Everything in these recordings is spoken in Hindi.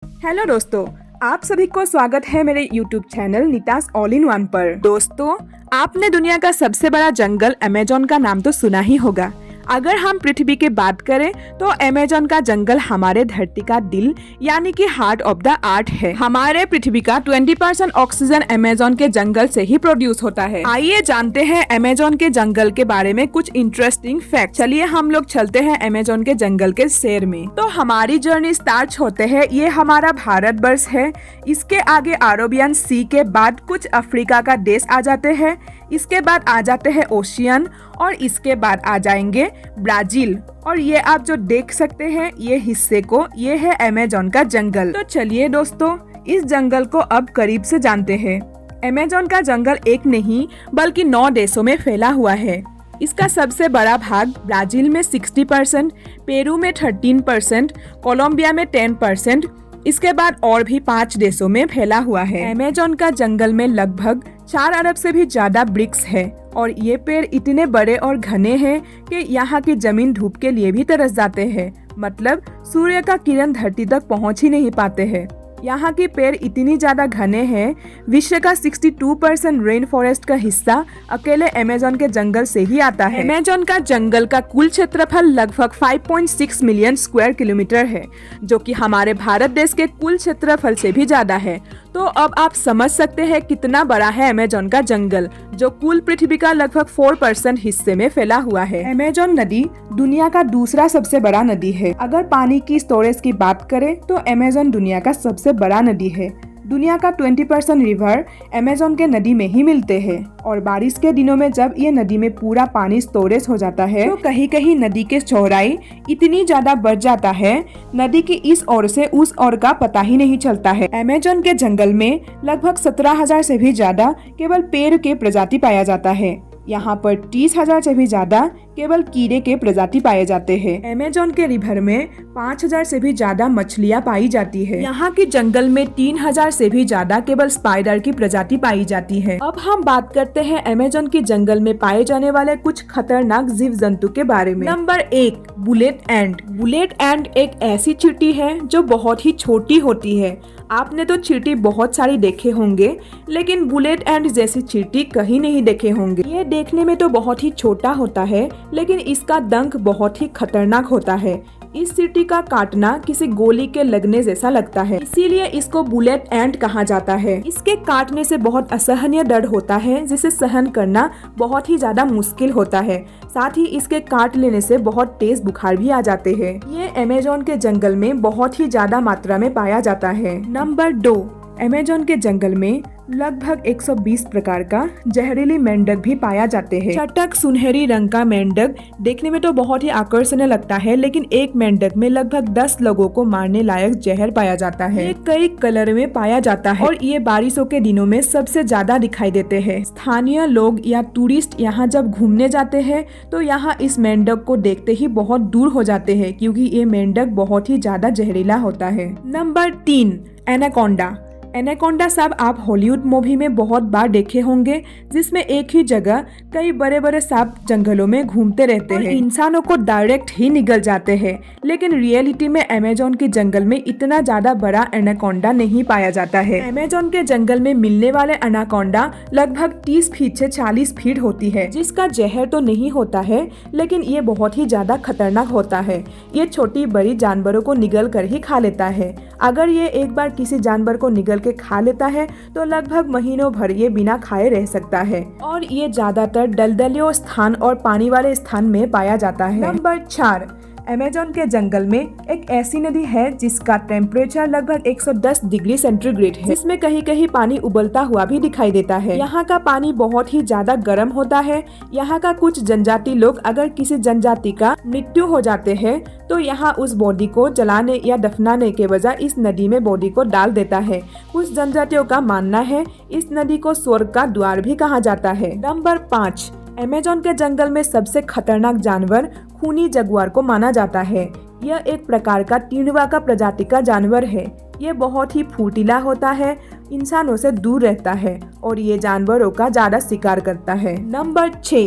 हेलो दोस्तों, आप सभी को स्वागत है मेरे YouTube channel Neeta's all in one पर। दोस्तों, आपने दुनिया का सबसे बड़ा जंगल अमेज़न का नाम तो सुना ही होगा। अगर हम पृथ्वी की बात करें तो अमेज़न का जंगल हमारे धरती का दिल यानी कि हार्ट ऑफ द अर्थ है। हमारे पृथ्वी का 20% ऑक्सीजन अमेज़न के जंगल से ही प्रोड्यूस होता है। आइए जानते हैं अमेज़न के जंगल के बारे में कुछ इंटरेस्टिंग फैक्ट। चलिए हम लोग चलते हैं अमेज़न के जंगल के शहर में। तो हमारी जर्नी स्टार्ट होते है, ये हमारा भारत वर्ष है। इसके आगे अरेबियन सी के बाद कुछ अफ्रीका का देश आ जाते हैं। इसके बाद आ जाते हैं ओशियन और इसके बाद आ जाएंगे ब्राजील। और ये आप जो देख सकते हैं ये हिस्से को, ये है अमेज़न का जंगल। तो चलिए दोस्तों, इस जंगल को अब करीब से जानते हैं। अमेज़न का जंगल एक नहीं बल्कि 9 देशों में फैला हुआ है। इसका सबसे बड़ा भाग ब्राजील में 60%, पेरू में 13%, कोलंबिया में 10%, इसके बाद और भी 5 देशों में फैला हुआ है। अमेज़न का जंगल में लगभग 4 अरब से भी ज्यादा वृक्ष है और ये पेड़ इतने बड़े और घने हैं कि यहाँ की जमीन धूप के लिए भी तरस जाते हैं। मतलब सूर्य का किरण धरती तक पहुँच ही नहीं पाते हैं। यहाँ के पेड़ इतनी ज्यादा घने हैं, विश्व का 62% रेन फॉरेस्ट का हिस्सा अकेले अमेज़न के जंगल से ही आता है। अमेज़न का जंगल का कुल क्षेत्रफल लगभग 5.6 मिलियन स्क्वायर किलोमीटर है, जो कि हमारे भारत देश के कुल क्षेत्रफल से भी ज्यादा है। तो अब आप समझ सकते हैं कितना बड़ा है अमेज़न का जंगल, जो कुल पृथ्वी का लगभग 4% हिस्से में फैला हुआ है। अमेज़न नदी दुनिया का दूसरा सबसे बड़ा नदी है। अगर पानी की स्टोरेज की बात करें तो अमेज़न दुनिया का सबसे बड़ा नदी है। दुनिया का 20% रिवर अमेज़न के नदी में ही मिलते हैं और बारिश के दिनों में जब ये नदी में पूरा पानी स्टोरेज हो जाता है तो कहीं कहीं नदी के चौड़ाई इतनी ज्यादा बढ़ जाता है, नदी की इस ओर से उस ओर का पता ही नहीं चलता है। अमेज़न के जंगल में लगभग 17,000 से भी ज्यादा केवल पेड़ के प्रजाति पाया जाता है। यहाँ पर 30,000 से भी ज्यादा केवल कीड़े के प्रजाति पाए जाते हैं। अमेज़न के रिवर में 5,000 से भी ज्यादा मछलियाँ पाई जाती है। यहाँ के जंगल में 3,000 से भी ज्यादा केवल स्पाइडर की प्रजाति पाई जाती है। अब हम बात करते हैं अमेज़न के जंगल में पाए जाने वाले कुछ खतरनाक जीव जंतु के बारे में। नंबर 1, बुलेट एंट। बुलेट एंट एक ऐसी चींटी है जो बहुत ही छोटी होती है। आपने तो चींटी बहुत सारी देखे होंगे, लेकिन बुलेट एंट जैसी चींटी कहीं नहीं देखे होंगे। ये देखने में तो बहुत ही छोटा होता है, लेकिन इसका डंक बहुत ही खतरनाक होता है। इस चींटी का काटना किसी गोली के लगने जैसा लगता है, इसीलिए इसको बुलेट एंट कहा जाता है। इसके काटने से बहुत असहनीय दर्द होता है, जिसे सहन करना बहुत ही ज्यादा मुश्किल होता है। साथ ही इसके काट लेने से बहुत तेज बुखार भी आ जाते हैं। ये अमेज़न के जंगल में बहुत ही ज्यादा मात्रा में पाया जाता है। नंबर 2, अमेज़न के जंगल में लगभग 120 प्रकार का जहरीली मेंढक भी पाया जाते हैं। चटक सुनहरी रंग का मेंढक देखने में तो बहुत ही आकर्षणीय लगता है, लेकिन एक मेंढक में लगभग 10 लोगों को मारने लायक जहर पाया जाता है। ये कई कलर में पाया जाता है और ये बारिशों के दिनों में सबसे ज्यादा दिखाई देते हैं। स्थानीय लोग या टूरिस्ट यहाँ जब घूमने जाते हैं तो यहाँ इस मेंढक को देखते ही बहुत दूर हो जाते हैं, क्योंकि ये मेंढक बहुत ही ज्यादा जहरीला होता है। Number 3, anaconda. एनाकोंडा सांप आप हॉलीवुड मूवी में बहुत बार देखे होंगे, जिसमें एक ही जगह कई बड़े बड़े सांप जंगलों में घूमते रहते हैं, इंसानों को डायरेक्ट ही निगल जाते हैं। लेकिन रियलिटी में अमेज़न के जंगल में इतना ज्यादा बड़ा एनाकोंडा नहीं पाया जाता है। अमेज़न के जंगल में मिलने वाले एनाकोंडा लगभग 30 फीट से 40 फीट होती है, जिसका जहर तो नहीं होता है, लेकिन ये बहुत ही ज्यादा खतरनाक होता है। ये छोटी बड़ी जानवरों को निगल कर ही खा लेता है। अगर ये एक बार किसी जानवर को निगल के खा लेता है तो लगभग महीनों भर ये बिना खाए रह सकता है और ये ज्यादातर दलदलियों स्थान और पानी वाले स्थान में पाया जाता है। नंबर 4, अमेज़न के जंगल में एक ऐसी नदी है जिसका टेम्परेचर लगभग 110 डिग्री सेंटीग्रेड है, जिसमें कहीं कहीं पानी उबलता हुआ भी दिखाई देता है। यहाँ का पानी बहुत ही ज्यादा गर्म होता है। यहाँ का कुछ जनजाति लोग अगर किसी जनजाति का मृत्यु हो जाते हैं तो यहाँ उस बॉडी को जलाने या दफनाने के बजाय इस नदी में बॉडी को डाल देता है। कुछ जनजातियों का मानना है इस नदी को स्वर्ग का द्वार भी कहा जाता है। नंबर 5, अमेज़न के जंगल में सबसे खतरनाक जानवर खूनी जगुआर को माना जाता है। यह एक प्रकार का तेंदुआ का प्रजाति का जानवर है। ये बहुत ही फुर्तीला होता है, इंसानों से दूर रहता है और ये जानवरों का ज्यादा शिकार करता है। नंबर 6,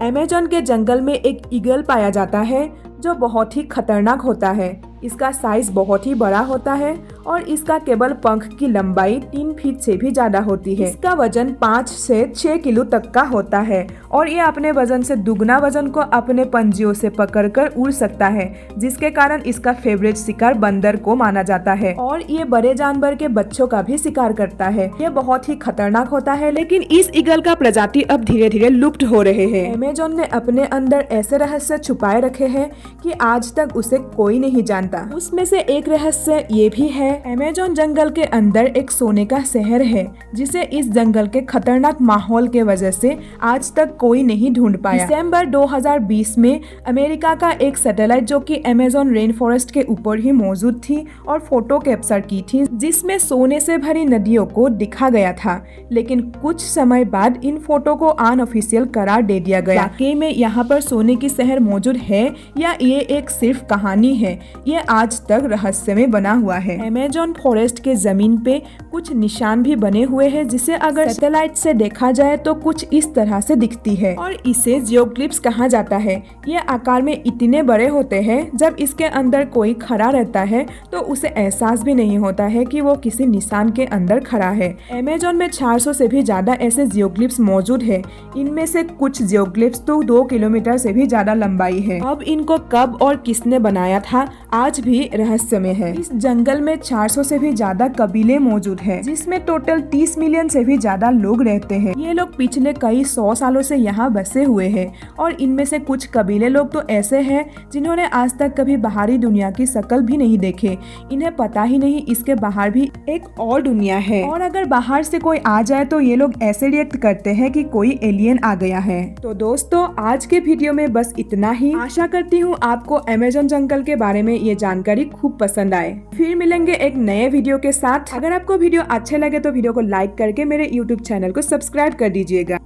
अमेज़न के जंगल में एक ईगल पाया जाता है जो बहुत ही खतरनाक होता है। इसका साइज बहुत ही बड़ा होता है और इसका केवल पंख की लंबाई 3 फीट से भी ज्यादा होती है। इसका वजन 5 से 6 किलो तक का होता है और ये अपने वजन से दुगना वजन को अपने पंजियों से पकड़कर उड़ सकता है, जिसके कारण इसका फेवरेट शिकार बंदर को माना जाता है और ये बड़े जानवर के बच्चों का भी शिकार करता है। ये बहुत ही खतरनाक होता है, लेकिन इस ईगल का प्रजाति अब धीरे धीरे लुप्त हो रहे हैं। अमेज़न ने अपने अंदर ऐसे रहस्य छुपाए रखे हैं कि आज तक उसे कोई नहीं जानता। उसमें से एक रहस्य ये भी है, अमेज़न जंगल के अंदर एक सोने का शहर है जिसे इस जंगल के खतरनाक माहौल के वजह से आज तक कोई नहीं ढूंढ पाया। दिसंबर 2020 में अमेरिका का एक सैटेलाइट जो कि अमेज़न रेन फॉरेस्ट के ऊपर ही मौजूद थी और फोटो कैप्चर की थी, जिसमें सोने से भरी नदियों को दिखा गया था, लेकिन कुछ समय बाद इन फोटो को अनऑफिशियल करार दे दिया गया। वाकई में यहाँ पर सोने की शहर मौजूद है या ये एक सिर्फ कहानी है, ये आज तक रहस्य में बना हुआ है। अमेज़न फॉरेस्ट के जमीन पे कुछ निशान भी बने हुए हैं, जिसे अगर सैटेलाइट से देखा जाए तो कुछ इस तरह से दिखती है और इसे जियोग्लिफ्स कहा जाता है। ये आकार में इतने बड़े होते हैं, जब इसके अंदर कोई खड़ा रहता है तो उसे एहसास भी नहीं होता है कि वो किसी निशान के अंदर खड़ा है। अमेज़न में 400 से भी ज्यादा ऐसे जियोग्लिफ्स मौजूद है। इनमें से कुछ जियोग्लिफ्स तो 2 किलोमीटर से भी ज्यादा लंबाई है। अब इनको कब और किसने बनाया था आज भी रहस्य में है। इस जंगल में 400 से भी ज्यादा कबीले मौजूद है, जिसमें टोटल 30 मिलियन से भी ज्यादा लोग रहते हैं। ये लोग पिछले कई 100 सालों से यहाँ बसे हुए हैं और इनमें से कुछ कबीले लोग तो ऐसे हैं जिन्होंने आज तक कभी बाहरी दुनिया की शक्ल भी नहीं देखे। इन्हें पता ही नहीं इसके बाहर भी एक और दुनिया है, और अगर बाहर से कोई आ जाए तो ये लोग ऐसे रिएक्ट करते हैं कि कोई एलियन आ गया है। तो दोस्तों, आज के वीडियो में बस इतना ही। आशा करती हूँ आपको अमेज़न जंगल के बारे में ये जानकारी खूब पसंद आए। फिर मिलेंगे एक नए वीडियो के साथ। अगर आपको वीडियो अच्छे लगे तो वीडियो को लाइक करके मेरे YouTube चैनल को सब्सक्राइब कर दीजिएगा।